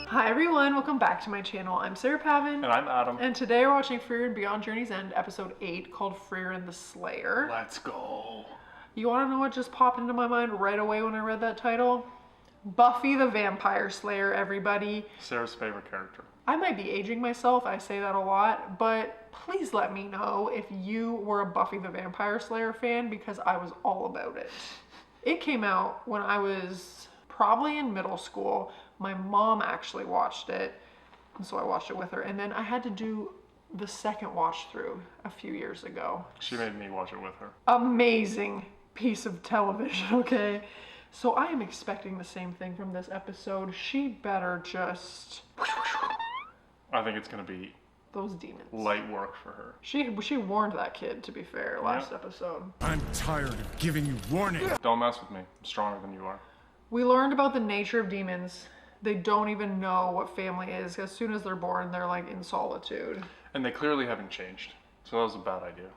Hi everyone, welcome back to my channel. I'm Sarah Pavan. And I'm Adam. And today we're watching Frieren Beyond Journey's End, episode 8, called Frieren the Slayer. Let's go. You want to know what just popped into my mind right away when I read that title? Buffy the Vampire Slayer, everybody. Sarah's favorite character. I might be aging myself, I say that a lot, but please let me know if you were a Buffy the Vampire Slayer fan, because I was all about it. It came out when I was probably in middle school. My mom actually watched it, and so I watched it with her. And then I had to do the second watch through a few years ago. She made me watch it with her. Amazing piece of television, okay? So I am expecting the same thing from this episode. She better just... I think it's going to be those demons. Light work for her. She warned that kid, to be fair, last episode. I'm tired of giving you warning. Don't mess with me. I'm stronger than you are. We learned about the nature of demons. They don't even know what family is. As soon as they're born, they're like in solitude. And they clearly haven't changed. So that was a bad idea.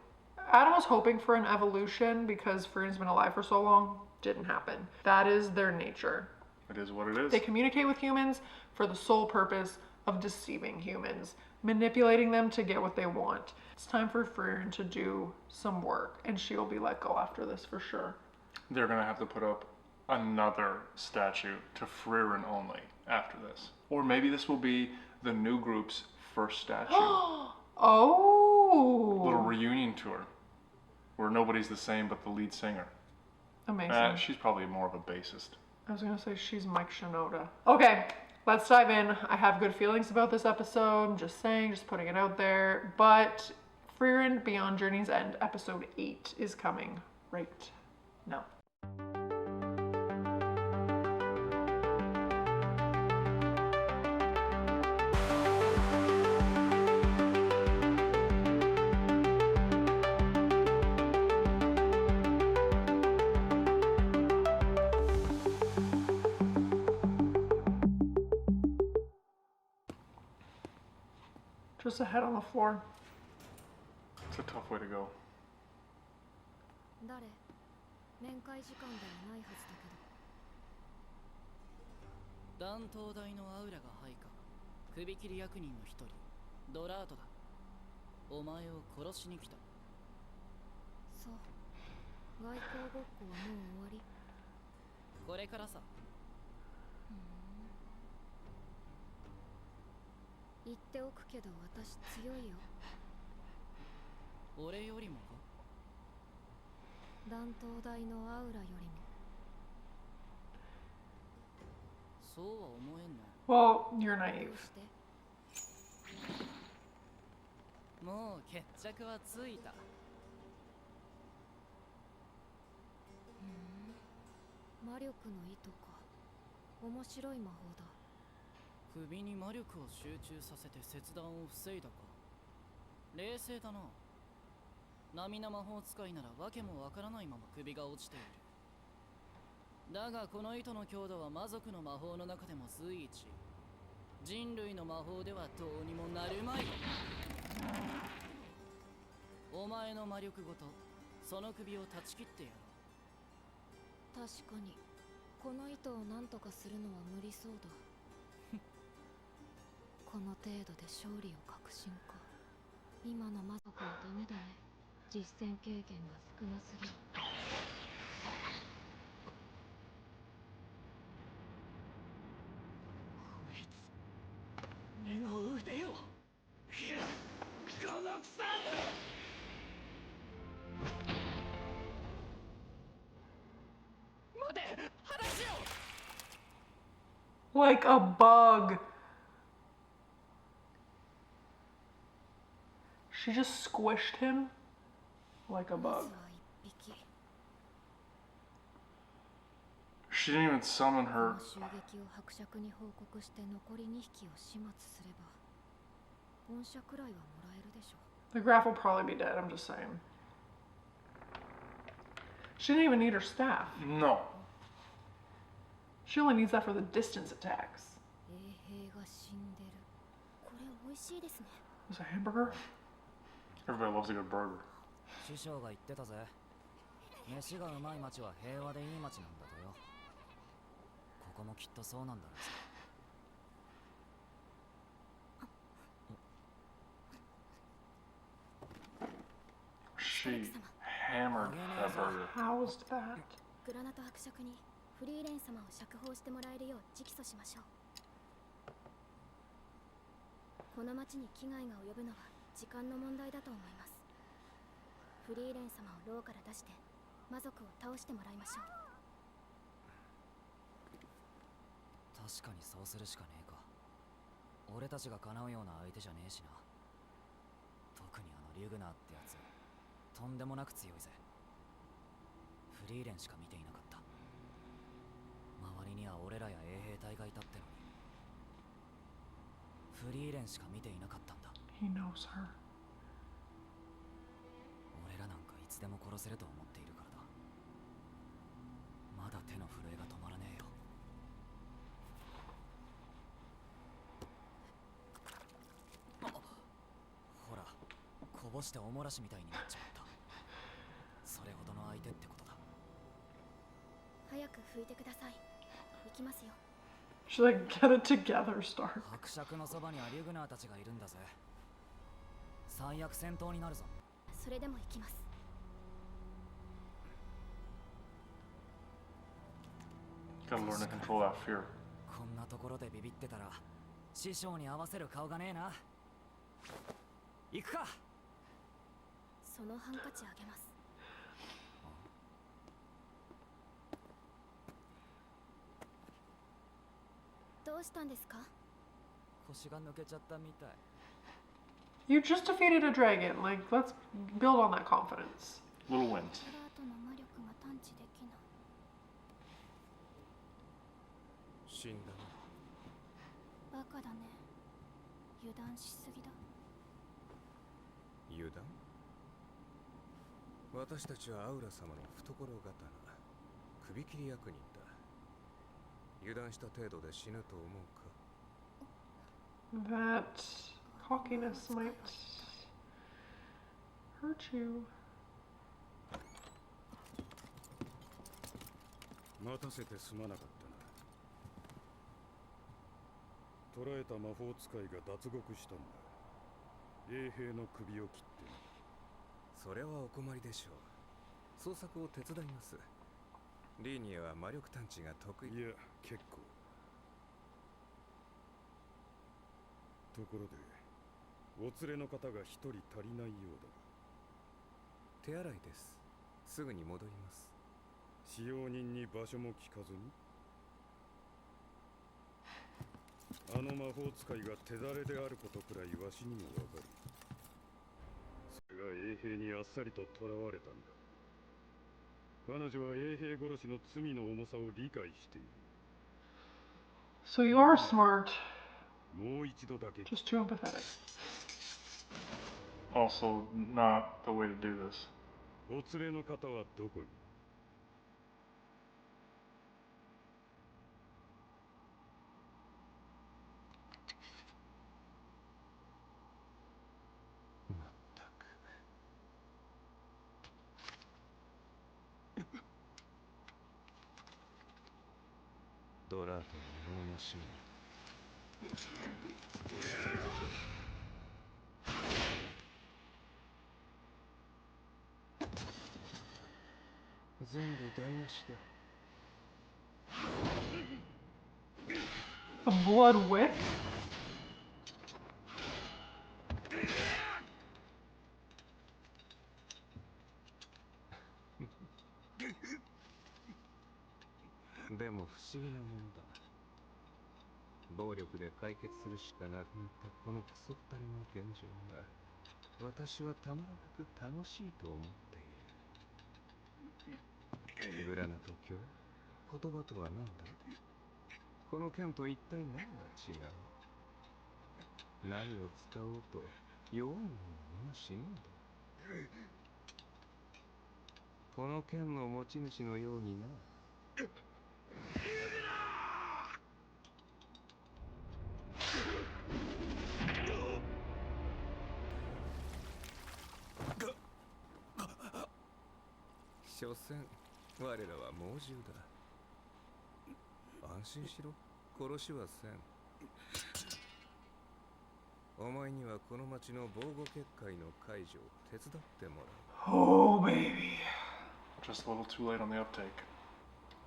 Adam was hoping for an evolution because Frieren's been alive for so long. Didn't happen. That is their nature. It is what it is. They communicate with humans for the sole purpose of deceiving humans, manipulating them to get what they want. It's time for Frieren to do some work, and she'll be let go after this for sure. They're going to have to put up another statue to Frieren only after this. Or maybe this will be the new group's first statue. Oh! Little reunion tour where nobody's the same but the lead singer. Amazing. She's probably more of a bassist. I was gonna say she's Mike Shinoda. Okay, let's dive in. I have good feelings about this episode. I'm just saying, just putting it out there. But Frieren Beyond Journey's End, episode 8 is coming right now. Just a head on the floor. It's a tough way to go. 誰？面会時間ではないはずだけど。断頭台のアウラが配下。首切り役人の一人、ドラートだ。お前を殺しに来た。そう。外交ごっこはもう終わり。これからさ。言っておくけど私強いよ。俺よりもか？断頭台のアウラよりも。そうは思えんな。Well, you're naive. もう決着はついた。魔力の糸か。面白い魔法だ。首に魔力を集中させて切断を防いだか。冷静だな。並な魔法使いなら訳もわからないまま首が落ちている。だがこの糸の強度は魔族の魔法の中でも随一。人類の魔法ではどうにもなるまい。お前の魔力ごとその首を断ち切ってやろう。確かにこの糸を何とかするのは無理そうだ。この程度で勝利を確信か。今の魔族はダメだね。実戦経験が少なすぎる。目の腕をこの草。待て、話を。 Like a bug. She just squished him like a bug. She didn't even summon her. The graph will probably be dead, I'm just saying. She didn't even need her staff. No. She only needs that for the distance attacks. Is a hamburger? Everybody loves a good burger. 飯がうまい町は平和でいい町なんだとよ。ここもきっとそうなんだろうさ。She hammered that burger. Housed that. グラナト伯爵にフリーレン様を釈放してもらえるよう直訴しましょう。この町に危害が及ぶのは時間の問題だと思います。フリーレン様を牢から出して魔族を倒してもらいましょう。確かにそうするしかねえか。俺たちが叶うような相手じゃねえしな。特にあのリュグナーってやつ、とんでもなく強いぜ。フリーレンしか見ていなかった。周りには俺らや衛兵隊がいたってのに、フリーレンしか見ていなかったんだ。 He knows her. 俺らなんかいつでも殺せると思っているからだ。まだ手の震えが止まらねえよ。ほら、こぼしておもらしみたいになっちまった。それほどの相手ってことだ。早く拭いてください。行きますよ。 She's like, get it together, Stark. 伯爵のそばにはリュグナーたちがいるんだぜ。最悪戦闘になるぞ。それでも行きます。Gotta learn to control that fear. こんなところでビビってたら師匠に合わせる顔がねえな。行くか。そのハンカチあげます。どうしたんですか？腰が抜けちゃったみたい。 You just defeated a dragon. Like, let's build on that confidence. Little wins. アラートの魔力が探知できない。死んだな。バカだね。油断しすぎだ。油断？私たちはアウラ様の懐刀、首切り役人だ。油断した程度で死ぬと思うか？ That cockiness might hurt you. 待たせてすまなかったな。捕らえた魔法使いが脱獄したんだ。衛兵の首を切って。それはお困りでしょう。捜索を手伝います。リーニアは魔力探知が得意。いや、結構。ところで、お連れの方が一人足りないよう手洗いです。すぐに戻ります。だ。使用人に場所も聞かずに。あの魔法使いが手だれであることくらいわしにもわかる。それが衛兵にあっさりと囚われたんだ。彼女は衛兵殺しの罪の重さを理解している。 So you are smart, もう一度だけ。 just too empathetic. Also, not the way to do this. お連れの方はどこに？まったく。ドラートの脳のシーン。全部台無しだ。 A blood wick? でも不思議なものだ。暴力で解決するしかなくなったこのクソったれの現状が私はたまらなく楽しいと思っている。グラナト教、言葉とは何だ？この剣と一体何が違う？何を使おうと弱い者は皆死ぬんだ。この剣の持ち主のようにな。所詮我らは猛獣だ。安心しろ、殺しはせん。お前にはこの町の防護結界の解除を手伝ってもらう。 Oh, baby. Just a little too late on the uptake.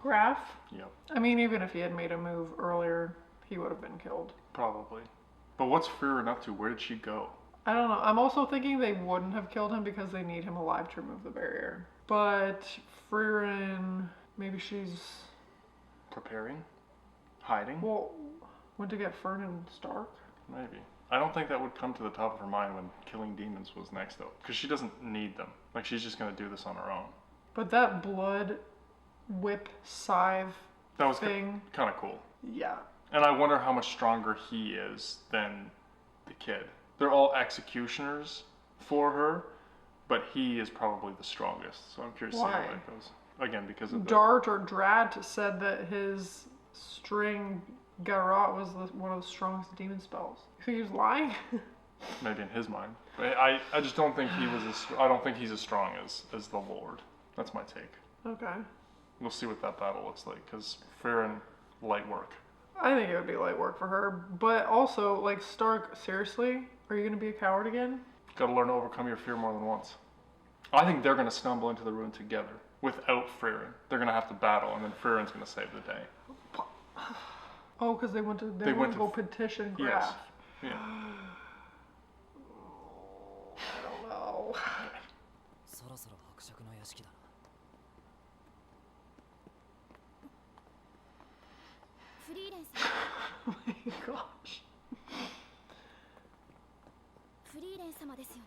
Graf? Yep, I mean, even if he had made a move earlier, he would have been killed. probably. But what's Frieren up to? Where did she go? I don't know. I'm also thinking they wouldn't have killed him because they need him alive to remove the barrier. But Frieren, maybe she's... Preparing? Hiding? Well, went to get Fern and Stark? Maybe. I don't think that would come to the top of her mind when killing demons was next, though. Because she doesn't need them. Like, she's just going to do this on her own. But that blood whip scythe That was thing... kind of cool. Yeah. And I wonder how much stronger he is than the kid. They're all executioners for her, but he is probably the strongest. So I'm curious to see how Why? that goes. Again, because of the... Dart or Drat said that his string garrote was one of the strongest demon spells. You think he was lying? Maybe in his mind. But I just don't think he was I don't think he's as strong as the Lord. That's my take. Okay. We'll see what that battle looks like, because Frieren, light work. I think it would be light work for her. But also, like, Stark, seriously? Are you going to be a coward again? Gotta learn to overcome your fear more than once. I think they're gonna stumble into the ruin together, without Frieren. They're gonna have to battle, and then Frieren's gonna save the day. Oh, because they went to go petition Graf. Yes. Yeah. I don't know. そろそろ伯爵の屋敷だな。フリーレン様、 Oh my gosh. フリーレン様ですよね。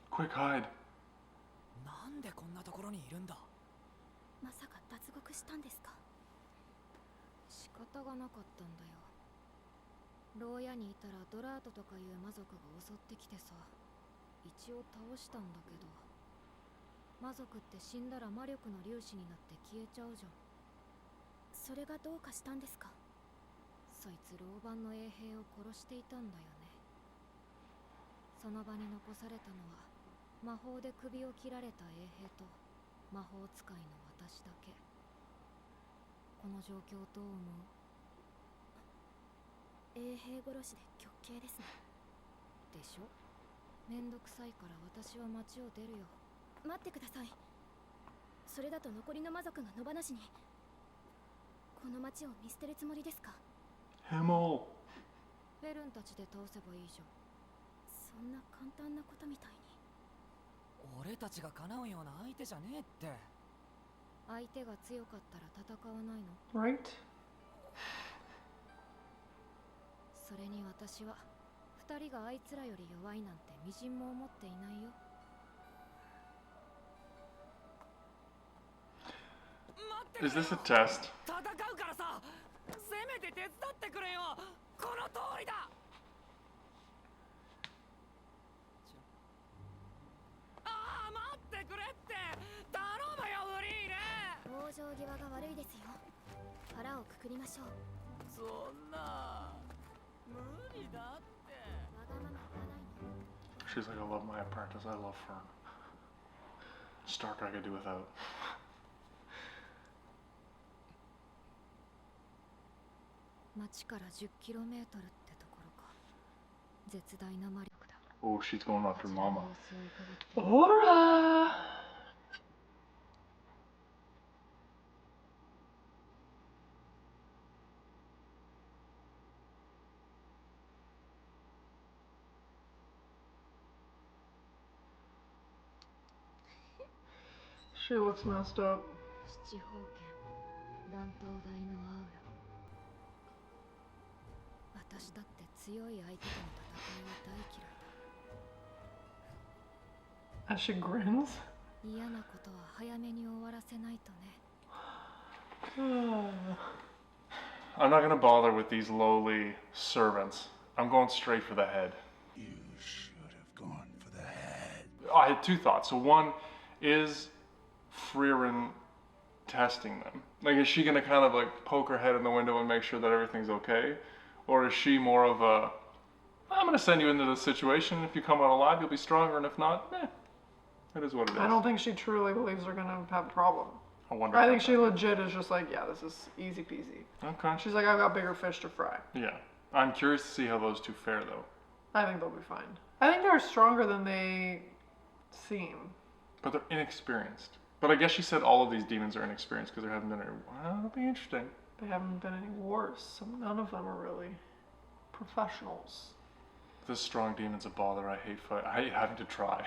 Quick hide. なんでこんなところにいるんだ。まさか脱獄したんですか。仕方がなかったんだよ。牢屋にいたらドラートとかいう魔族が襲ってきてさ、一応倒したんだけど、魔族って死んだら魔力の粒子になって消えちゃうじゃん。それがどうかしたんですか。そいつ牢番の衛兵を殺していたんだよね。その場に残されたのは魔法で首を切られた衛兵と魔法使いの私だけ。この状況どう思う？衛兵殺しで極刑ですね。でしょ？めんどくさいから私は町を出るよ。待ってください。それだと残りの魔族が野放しに。この町を見捨てるつもりですか。 Himmel. フェルンたちで倒せばいいじゃん。そんな簡単なことみたいに。俺たちが叶うような相手じゃねえって。相手が強かったら戦わないの？ Right? それに私は二人があいつらより弱いなんてみじんも思っていないよ。 Is this a test? 戦うからさ、せめて手伝ってくれよ。この通りだ。ああ、待ってくれって。頼むよフリーレン。往生際が悪いですよ。腹をくくりましょう。そんな無理だって。わがまま言わないの。 She's like, I love my apprentice, I love Fern. Stark I could do without. 町から10キロメートルってところか。絶大な魔力だ。 Oh, she's going after Mama. Aura! She looks messed up. 七宝剣、断頭台のアウラ。私だって強い相手との戦いは大嫌い As she grins. だ。嫌なことは早めに終わらせないとね。I'm not gonna bother with these lowly servants. I'm going straight for the head. You should have gone for the head. I had two thoughts. So one, is Frieren testing them? Like, is she gonna kind of like poke her head in the window and make sure that everything's okay? Or is she more of a, I'm gonna send you into this situation. If you come out alive, you'll be stronger, and if not, it is what it is. I don't think she truly believes they're gonna have a problem. I wonder. I think she legit is just like, yeah, this is easy peasy. Okay. She's like, I've got bigger fish to fry. Yeah. I'm curious to see how those two fare, though. I think they'll be fine. I think they're stronger than they seem. But they're inexperienced. But I guess she said all of these demons are inexperienced because there haven't been any. Well, that'll be interesting. They haven't been any worse. None of them are really professionals. This strong demon's a bother. I hate having to try.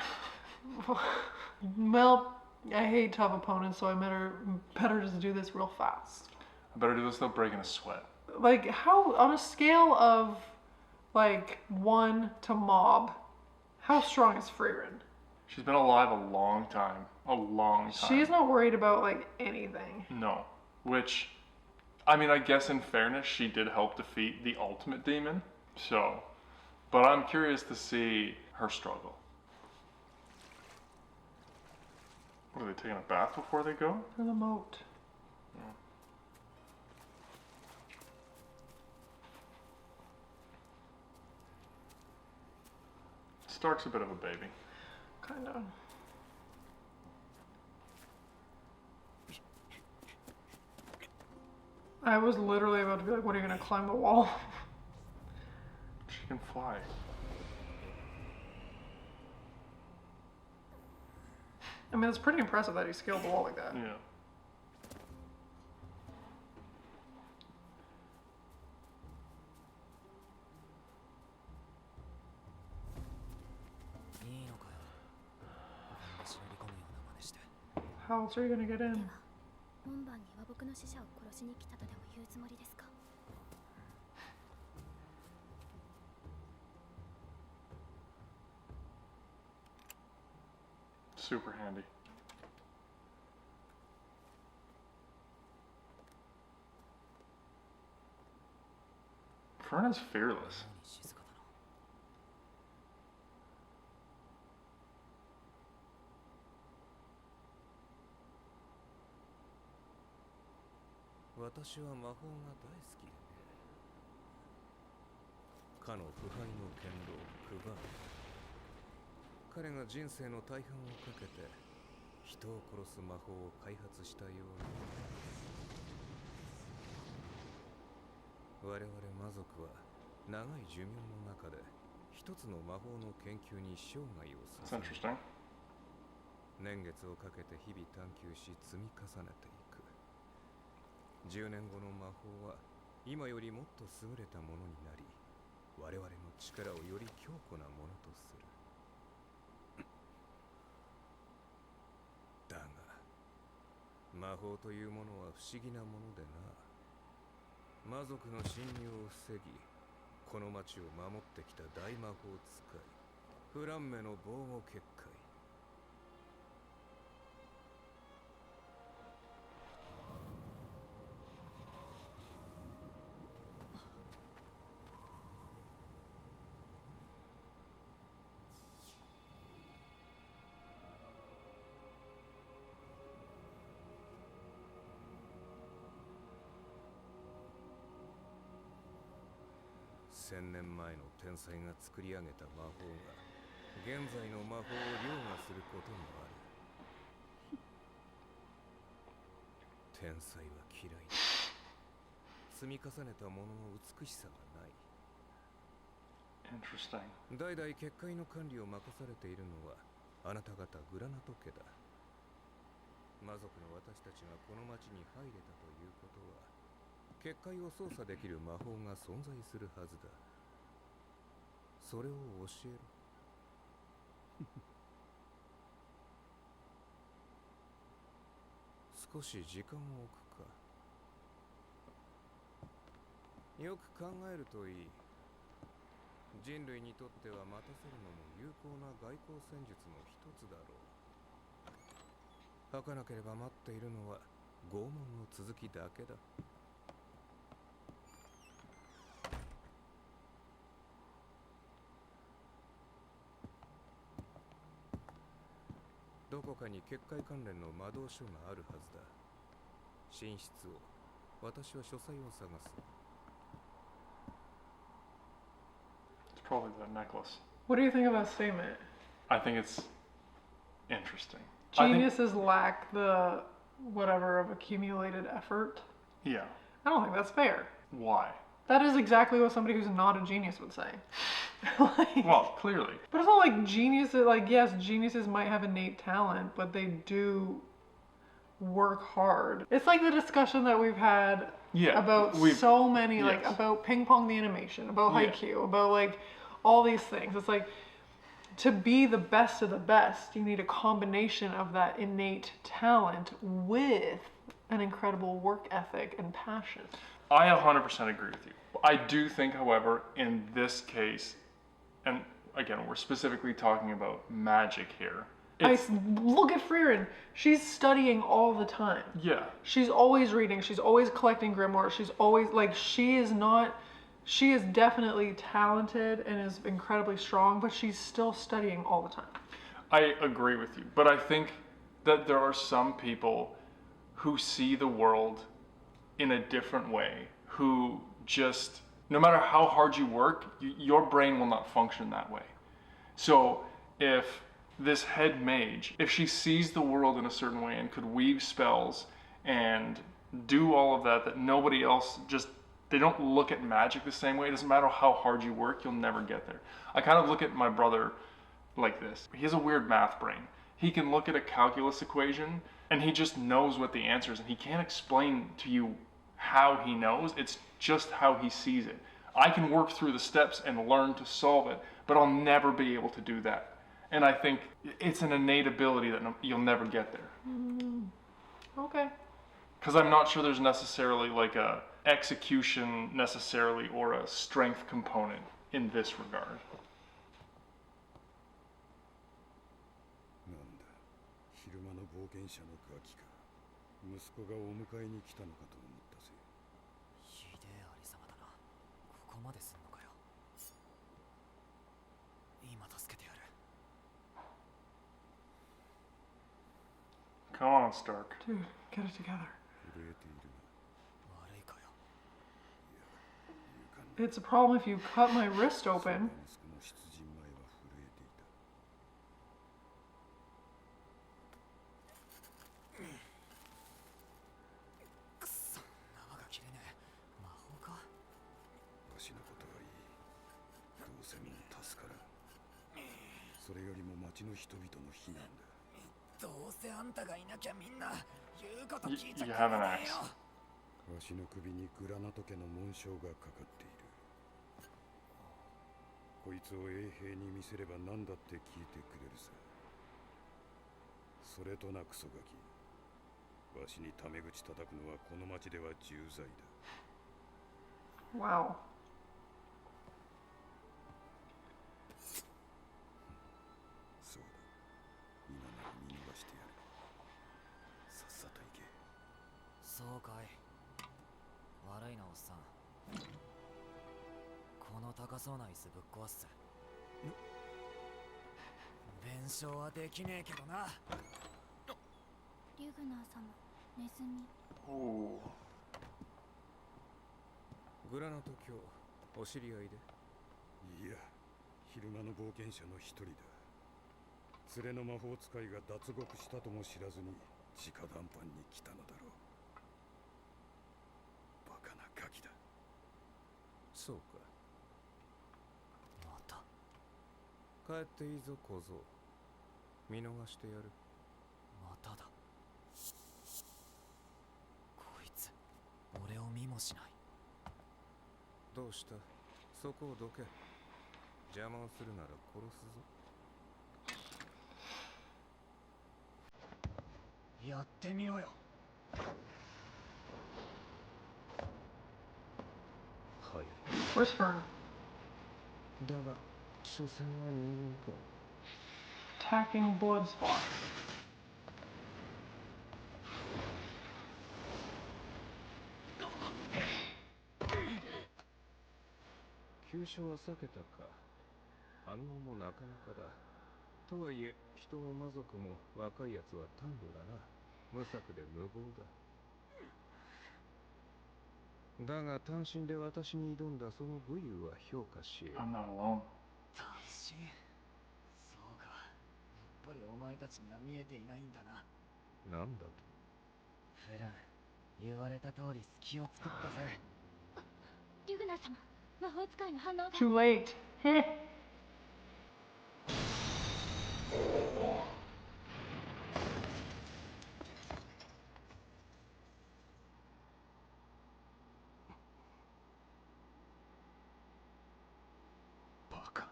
Well, I hate tough opponents, so I better just do this real fast. I better do this without breaking a sweat. Like, how, on a scale of, like, 1 to mob, how strong is Frieren? She's been alive a long time. A long time. She's not worried about, like, anything. No. Which, I mean, I guess in fairness, she did help defeat the ultimate demon. So, but I'm curious to see her struggle. What, are they taking a bath before they go? For the moat. Oh. Stark's a bit of a baby. Kinda. I was literally about to be like, what, are you gonna climb the wall? She can fly. I mean, it's pretty impressive that he scaled the wall like that. Yeah. How else are you gonna get in? 門番に和睦の使者を殺しに来たとでも言うつもりですか？ Super handy. Frieren is fearless. 私は魔法が大好きでね。かの腐敗の剣道クバーン。彼が人生の大半をかけて人を殺す魔法を開発したように、我々魔族は長い寿命の中で一つの魔法の研究に生涯をThat's 捧げ、 interesting. 年月をかけて日々探求し積み重ねていく。10年後の魔法は今よりもっと優れたものになり、我々の力をより強固なものとする。だが魔法というものは不思議なものでな。魔族の侵入を防ぎ、この町を守ってきた大魔法使いフランメの防護結界。1000年前の天才が作り上げた魔法が現在の魔法を凌駕することもある。天才は嫌いだ。積み重ねたものの美しさがない。 Interesting. 代々結界の管理を任されているのはあなた方グラナト家だ。魔族の私たちがこの町に入れたということは、結界を操作できる魔法が存在するはずだ。それを教えろ。少し時間を置くか。よく考えるといい。人類にとっては待たせるのも有効な外交戦術の一つだろう。儚ければ待っているのは拷問の続きだけだ。どこかに結界関連の魔導書があるはずだ。寝室を、私は書斎を探す。It's Probably the necklace. What do you think of that statement? I think it's interesting. I think- Geniuses lack the whatever of accumulated effort. yeah. I don't think that's fair. Why? That is exactly what somebody who's not a genius would say. Like, Well, clearly. but it's not like geniuses, like, yes, geniuses might have innate talent, but they do work hard. It's like the discussion that we've had Yeah, about we've- so many, like, yes. about ping pong the animation, about Yeah. Haikyuu, about, like, all these things. It's like, to be the best of the best, you need a combination of that innate talent with an incredible work ethic and passion. I 100% agree with you. I do think, however, in this case, and again, we're specifically talking about magic here. Look at Frieren. She's studying all the time. Yeah. She's always reading. She's always collecting grimoires. She's always, like, she is definitely talented and is incredibly strong, but she's still studying all the time. I agree with you, but I think that there are some people who see the world in a different way, who just, no matter how hard you work, your brain will not function that way. So if this head mage, if she sees the world in a certain way and could weave spells and do all of that nobody else just, they don't look at magic the same way. It doesn't matter how hard you work, you'll never get there. I kind of look at my brother like this. He has a weird math brain. He can look at a calculus equation and he just knows what the answer is, and he can't explain to you how he knows. It's just how he sees it. I can work through the steps and learn to solve it, but I'll never be able to do that. And I think it's an innate ability that you'll never get there. Okay. Because I'm not sure there's necessarily like a execution necessarily or a strength component in this regard. なんだ、昼間の冒険者のガキか。息子がお迎えに来たのかと思ったぜ。ひでえありさまだな。ここまですんのかよ。今助けてやる。Come on, Stark. Dude, get it together. 震えているな。悪いかよ。勇敢な It's a problem if you cut my wrist open. 息子の出陣前は震えていた。くそ、縄が切れねえ。魔法か。わしのことはいい。どうせもう助からん。それよりも町の人々の避難だ。どうせあんたがいなきゃみんな言うこと聞いちゃ You く have an れねえ axe. よ。わしの首にグラナト家の紋章がかかっている。こいつを衛兵に見せれば何だって聞いてくれるさ。それとなクソガキ。わしにタメ口叩くのはこの町では重罪だ。 Wow. そうだ。今なら見逃してやる。さっさと行け。そうかい。悪いなおっさん。この高そうな椅子ぶっ壊す。弁償はできねえけどな。リュグナー様、ネズミ。 Ooh. グラナト卿、お知り合いで？いや、昼間の冒険者の一人だ。連れの魔法使いが脱獄したとも知らずに直談判に来たのだろう。バカなガキだ。そうか。また。帰っていいぞ小僧。見逃してやる。まただ。こいつ、俺を見もしない。どうした？そこをどけ。邪魔をするなら殺すぞ。やってみろよ。はい。 Where's Fern? だが、所詮は人間か。 Attacking blood spots. 急所は避けたか。反応もなかなかだ。とはいえ、人も魔族も若いやつは単語だな。無策で無謀だ。だが単身で私に挑んだその武勇は評価し、 I'm not alone. ぱりお前たちには見えていないんだな。なんだと。フレン、言われた通り隙を作ったぜ。リュグナー様、魔法使いの反応が。 Too late. バカ。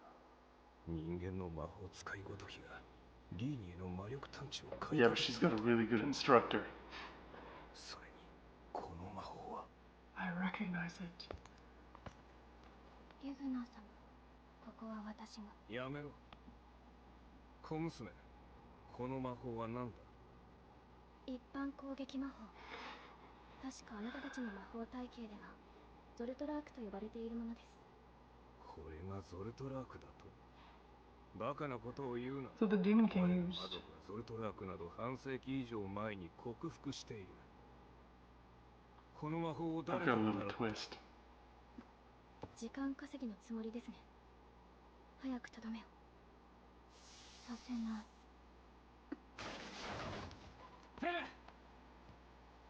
人間の魔法使いごときがリーニエの魔力探知を解 Yeah, but she's got a really good instructor. それにこの魔法は I recognize it. リュグナー様、ここは私が。やめろ。小娘、この魔法は何だ。一般攻撃魔法。確かあなたたちの魔法体系ではゾルトラークと呼ばれているものです。これがゾルトラークだと。バカなことを言うな。 So the Demon King 我の used. 魔族はゾルトラークなど半世紀以上前に克服している。この魔法を I've 誰 got が a 習 little った。 twist. 時間稼ぎのつもりですね。早くとどめを。させない。フレン、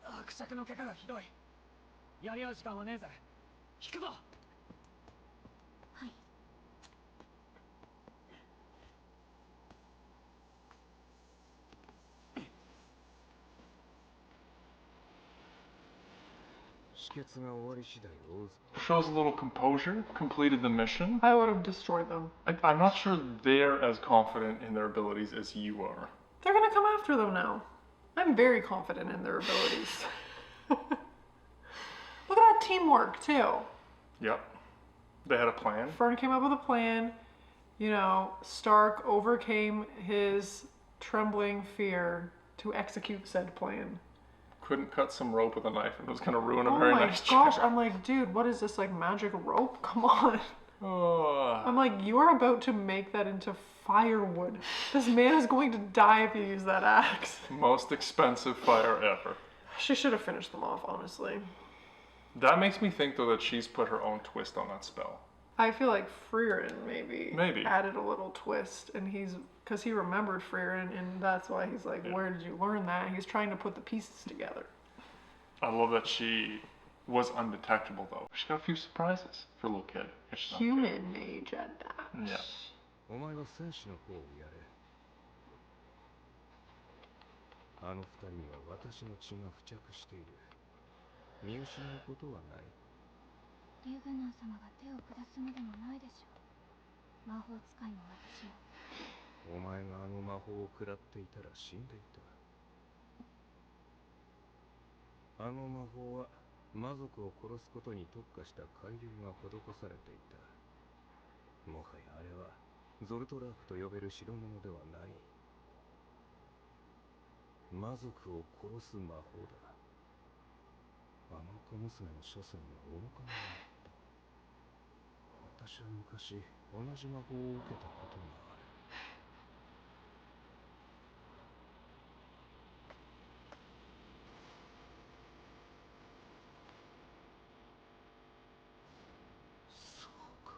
伯爵の怪我がひどい。やり合う時間はねえぜ。引くぞ。はい。止血が終わり次第追うぞ。 Shows a little composure, completed the mission. I would have destroyed them. I'm not sure they're as confident in their abilities as you are. They're gonna come after them now. I'm very confident in their abilities. Look at that teamwork, too. Yep. They had a plan. Fern came up with a plan. You know, Stark overcame his trembling fear to execute said plan. Couldn't cut some rope with a knife and it was gonna ruin a Oh very my nice gosh, chair. I'm like, dude, what is this, like magic rope? Come on. Oh. I'm like, you are about to make that into firewood. This man is going to die if you use that axe. Most expensive fire ever. She should have finished them off, honestly. That makes me think, though, that she's put her own twist on that spell. I feel like Frieren maybe Maybe. added a little twist, and because he remembered Frieren, and that's why he's like, Yeah. where did you learn that? He's trying to put the pieces together. I love that she was undetectable, though. She got a few surprises for a little kid. It's not Human mage at that. good. Yeah. お前は戦士の方をやれ。あの二人には私の血が付着している。見失うことはない。リュグナー様が手を下すまでもないでしょう。魔法使いの私も。お前があの魔法を食らっていたら死んでいた。あの魔法は魔族を殺すことに特化した改良が施されていた。もはやあれはゾルトラークと呼べる代物ではない。魔族を殺す魔法だ。あの小娘の所詮は愚か者。私は昔同じ魔法を受けたことがある。そうか。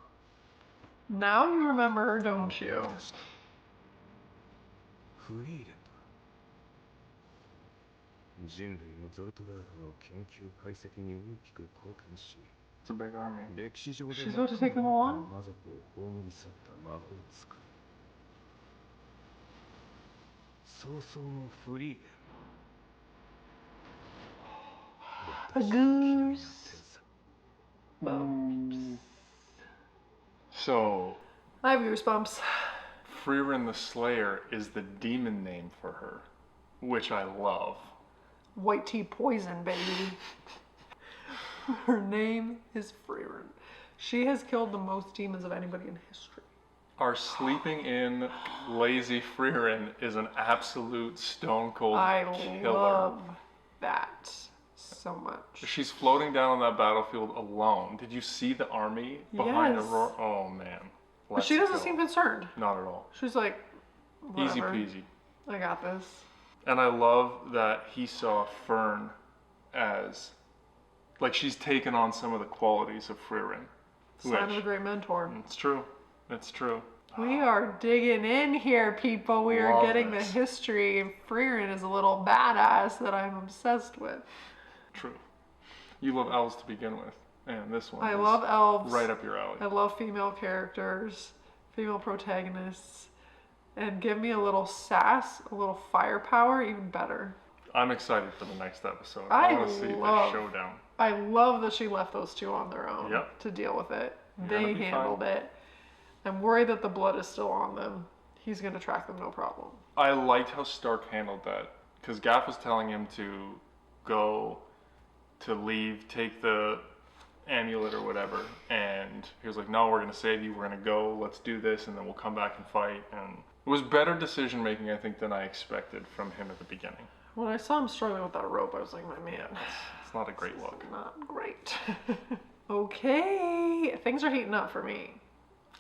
Now you remember her, don't you? フリーレンだ。人類のゾルトラークの研究解析に大きく貢献し、 It's a big army. 歴史上で She's about to take them all on? 魔族を葬り去った魔法使い。早々のフリーレン。 A goose. Bumps. So, I have goosebumps. Frieren the Slayer is the demon name for her, which I love. White tea poison, baby. Her name is Frieren. She has killed the most demons of anybody in history. Our sleeping in lazy Frieren is an absolute stone cold I killer. love that so much. She's floating down on that battlefield alone. Did you see the army behind Yes. Aurora? Oh man. But she Let's doesn't go. seem concerned. Not at all. She's like, Easy whatever. peasy. I got this. And I love that he saw Fern as, like, she's taken on some of the qualities of Frieren. Sign of Which- a great mentor. It's true. It's true. We are digging in here, people. We are Love getting this. the history. And Frieren is a little badass that I'm obsessed with. True. You love elves to begin with, and this one I is love elves. right up your alley. I love female characters, female protagonists. And give me a little sass, a little firepower, even better. I'm excited for the next episode. I want to see the love- showdown. I love that she left those two on their own Yep. to deal with it. You're They gonna be handled fine. it. I'm worried that the blood is still on them. He's going to track them, no problem. I liked how Stark handled that, because Gaff was telling him to go, to leave, take the amulet or whatever, and he was like, no, we're going to save you, we're going to go, let's do this, and then we'll come back and fight. And it was better decision making, I think, than I expected from him at the beginning. When I saw him struggling with that rope, I was like, my man, It's not a great look. not great. Okay, things are heating up for me.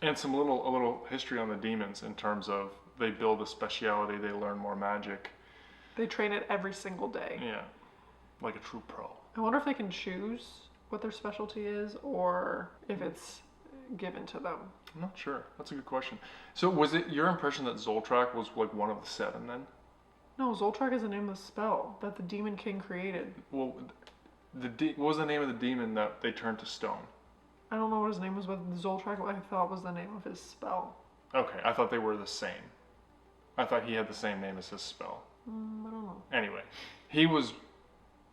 And a little history on the demons in terms of they build a speciality, they learn more magic. They train it every single day. Yeah, like a true pro. I wonder if they can choose what their specialty is or if it's given to them. I'm not sure. That's a good question. So was it your impression that Zoltrak was like one of the 7 then? No, Zoltrak is the name of the spell that the Demon King created. Well, what was the name of the demon that they turned to stone? I don't know what his name was, but Zoltrak I thought was the name of his spell. Okay, I thought they were the same. I thought he had the same name as his spell. I don't know. Anyway,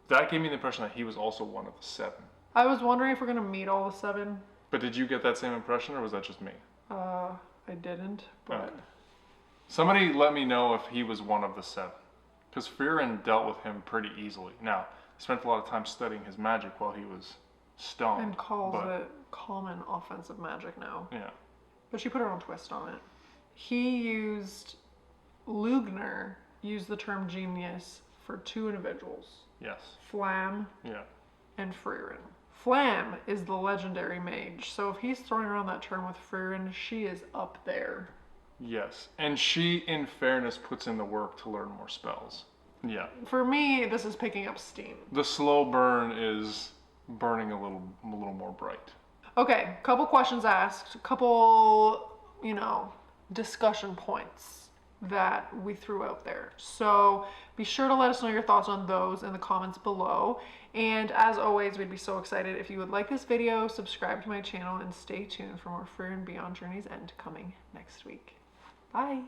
that gave me the impression that he was also one of the 7. I was wondering if we're going to meet all the 7. But did you get that same impression, or was that just me? I didn't, but... Okay. Somebody let me know if he was one of the 7. Because Frieren dealt with him pretty easily. Now, he spent a lot of time studying his magic while he was stoned. And calls but, it common offensive magic now. Yeah. But she put her own twist on it. Lugner used the term genius for 2 individuals. Yes. Flam Yeah. and Frieren. Flam is the legendary mage, so if he's throwing around that term with Frieren, she is up there. Yes. And she, in fairness, puts in the work to learn more spells. Yeah. For me, this is picking up steam. The slow burn is burning a little more bright. Okay, couple questions asked, couple, discussion points that we threw out there. So be sure to let us know your thoughts on those in the comments below. And as always, we'd be so excited if you would like this video, subscribe to my channel, and stay tuned for more Frieren Beyond Journey's End coming next week. Bye!